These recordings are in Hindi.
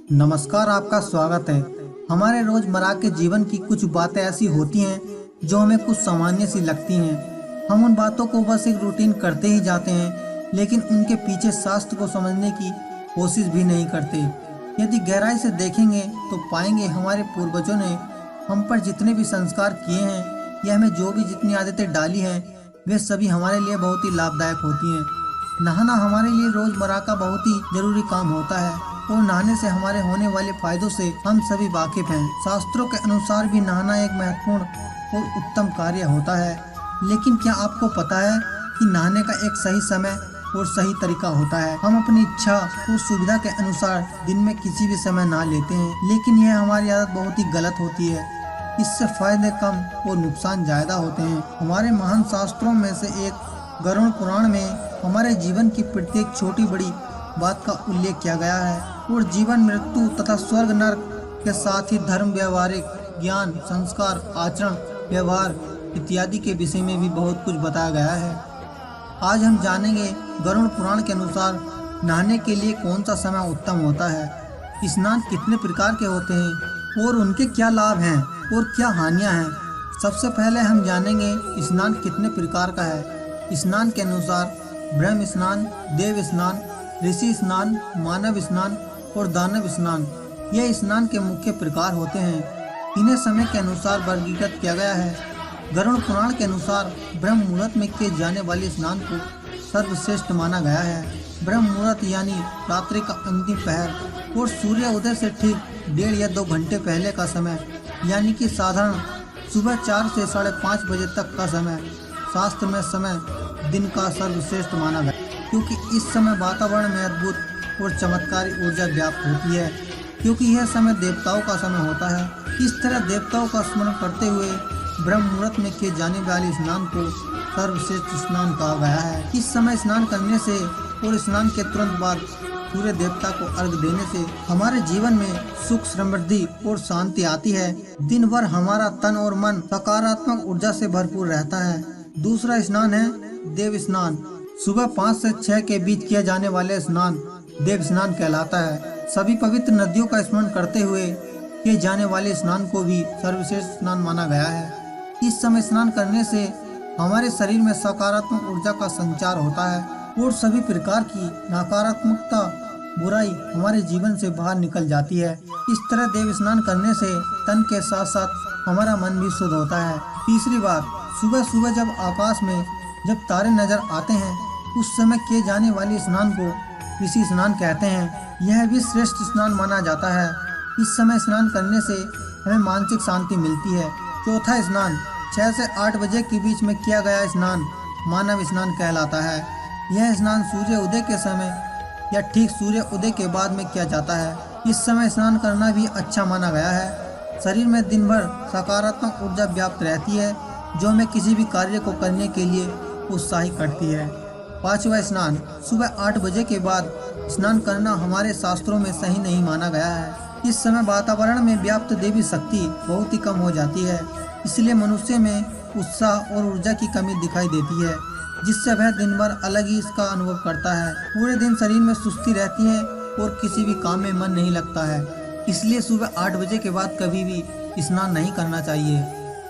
नमस्कार, आपका स्वागत है। हमारे रोजमर्रा के जीवन की कुछ बातें ऐसी होती हैं जो हमें कुछ सामान्य सी लगती हैं। हम उन बातों को बस एक रूटीन करते ही जाते हैं, लेकिन उनके पीछे शास्त्र को समझने की कोशिश भी नहीं करते। यदि गहराई से देखेंगे तो पाएंगे हमारे पूर्वजों ने हम पर जितने भी संस्कार किए हैं या हमें जो भी जितनी आदतें डाली हैं, वे सभी हमारे लिए बहुत ही लाभदायक होती हैं। नहाना हमारे लिए रोजमर्रा का बहुत ही जरूरी काम होता है और नहाने से हमारे होने वाले फायदों से हम सभी वाकिफ हैं। शास्त्रों के अनुसार भी नहाना एक महत्वपूर्ण और उत्तम कार्य होता है, लेकिन क्या आपको पता है कि नहाने का एक सही समय और सही तरीका होता है। हम अपनी इच्छा और सुविधा के अनुसार दिन में किसी भी समय नहा लेते हैं, लेकिन यह हमारी आदत बहुत ही गलत होती है। इससे फायदे कम और नुकसान ज्यादा होते हैं। हमारे महान शास्त्रों में से एक गरुड़ पुराण में हमारे जीवन की प्रत्येक छोटी बड़ी बात का उल्लेख किया गया है और जीवन मृत्यु तथा स्वर्ग नरक के साथ ही धर्म, व्यवहारिक ज्ञान, संस्कार, आचरण, व्यवहार इत्यादि के विषय में भी बहुत कुछ बताया गया है। आज हम जानेंगे गरुड़ पुराण के अनुसार नहाने के लिए कौन सा समय उत्तम होता है, स्नान कितने प्रकार के होते हैं और उनके क्या लाभ हैं और क्या हानियां हैं। सबसे पहले हम जानेंगे स्नान कितने प्रकार का है। स्नान के अनुसार ब्रह्म स्नान, देव स्नान, ऋषि स्नान, मानव स्नान और दानव स्नान यह स्नान के मुख्य प्रकार होते हैं। इन्हें समय के अनुसार वर्गीकृत किया गया है। गरुड़ पुराण के अनुसार ब्रह्म मुहूर्त में किए जाने वाले स्नान को सर्वश्रेष्ठ माना गया है। ब्रह्म मुहूर्त यानी रात्रि का अंतिम पहर और सूर्य उदय से ठीक 1.5 या 2 घंटे पहले का समय, यानी कि साधारण सुबह 4 से 5:30 बजे तक का समय शास्त्र में समय दिन का सर्वश्रेष्ठ माना गया, क्योंकि इस समय वातावरण में अद्भुत और चमत्कारी ऊर्जा व्याप्त होती है, क्योंकि यह समय देवताओं का समय होता है। इस तरह देवताओं का स्मरण करते हुए ब्रह्म मुहूर्त में किए जाने वाले स्नान को सर्वश्रेष्ठ स्नान कहा गया है। इस समय स्नान करने से और स्नान के तुरंत बाद सूर्य देवता को अर्घ देने से हमारे जीवन में सुख, समृद्धि और शांति आती है। दिन भर हमारा तन और मन सकारात्मक ऊर्जा से भरपूर रहता है। दूसरा स्नान है देव स्नान। सुबह 5 से 6 के बीच किया जाने वाले स्नान देव स्नान कहलाता है। सभी पवित्र नदियों का स्मरण करते हुए किए जाने वाले स्नान को भी सर्वश्रेष्ठ स्नान माना गया है। इस समय स्नान करने से हमारे शरीर में सकारात्मक ऊर्जा का संचार होता है और सभी प्रकार की नकारात्मकता, बुराई हमारे जीवन से बाहर निकल जाती है। इस तरह देव स्नान करने से तन के साथ साथ हमारा मन भी शुद्ध होता है। तीसरी बात, सुबह सुबह जब आकाश में जब तारे नजर आते हैं उस समय किए जाने वाले स्नान को ऋषि स्नान कहते हैं। यह भी श्रेष्ठ स्नान माना जाता है। इस समय स्नान करने से हमें मानसिक शांति मिलती है। चौथा स्नान 6 से 8 बजे के बीच में किया गया स्नान मानव स्नान कहलाता है। यह स्नान सूर्य उदय के समय या ठीक सूर्य उदय के बाद में किया जाता है। इस समय स्नान करना भी अच्छा माना गया है। शरीर में दिन भर सकारात्मक ऊर्जा व्याप्त रहती है जो हमें किसी भी कार्य को करने के लिए उत्साहित करती है। पांचवा स्नान सुबह 8 बजे के बाद स्नान करना हमारे शास्त्रों में सही नहीं माना गया है। इस समय वातावरण में व्याप्त देवी शक्ति बहुत ही कम हो जाती है, इसलिए मनुष्य में उत्साह और ऊर्जा की कमी दिखाई देती है, जिससे वह दिन भर अलग ही इसका अनुभव करता है। पूरे दिन शरीर में सुस्ती रहती है और किसी भी काम में मन नहीं लगता है। इसलिए सुबह 8 बजे के बाद कभी भी स्नान नहीं करना चाहिए।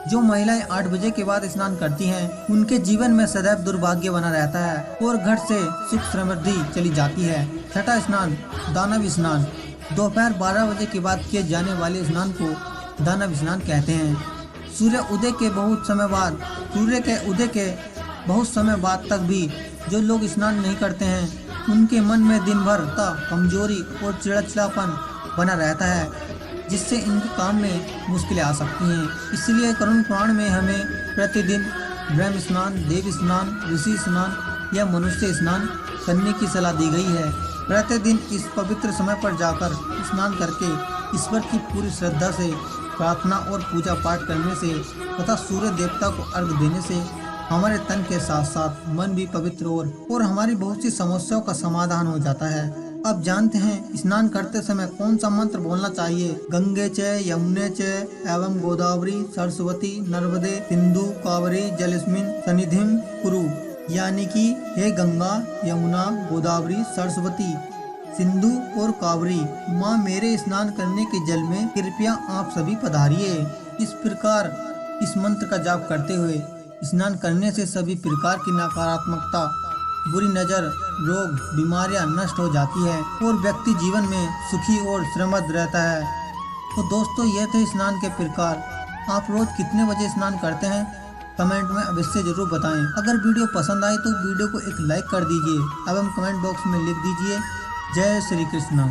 जो महिलाएं 8 बजे के बाद स्नान करती हैं, उनके जीवन में सदैव दुर्भाग्य बना रहता है और घर से सुख समृद्धि चली जाती है। छठा स्नान दानव स्नान। दोपहर 12 बजे के बाद किए जाने वाले स्नान को दानव स्नान कहते हैं। सूर्य के उदय के बहुत समय बाद तक भी जो लोग स्नान नहीं करते हैं, उनके मन में दिन भर कमजोरी और चिड़चिड़ापन बना रहता है, जिससे इनके काम में मुश्किलें आ सकती हैं। इसलिए गरुड़ पुराण में हमें प्रतिदिन ब्रह्म स्नान, देव स्नान, ऋषि स्नान या मनुष्य स्नान करने की सलाह दी गई है। प्रतिदिन इस पवित्र समय पर जाकर स्नान करके ईश्वर की पूरी श्रद्धा से प्रार्थना और पूजा पाठ करने से तथा सूर्य देवता को अर्घ देने से हमारे तन के साथ साथ मन भी पवित्र और हमारी बहुत सी समस्याओं का समाधान हो जाता है। अब जानते हैं स्नान करते समय कौन सा मंत्र बोलना चाहिए। गंगे च यमुने च एवं गोदावरी सरस्वती नर्मदे सिंधु कावेरी जलस्मिन् सन्निधिं कुरु, यानी कि हे गंगा, यमुना, गोदावरी, सरस्वती सिंधु और कावरी, माँ मेरे स्नान करने के जल में कृपया आप सभी पधारिए। इस प्रकार इस मंत्र का जाप करते हुए स्नान करने से सभी प्रकार की नकारात्मकता, बुरी नजर, रोग, बीमारियां नष्ट हो जाती है और व्यक्ति जीवन में सुखी और समृद्ध रहता है। तो दोस्तों, यह थे स्नान के प्रकार। आप रोज कितने बजे स्नान करते हैं कमेंट में अवश्य जरूर बताएं। अगर वीडियो पसंद आए तो वीडियो को एक लाइक कर दीजिए एवं कमेंट बॉक्स में लिख दीजिए जय श्री कृष्ण।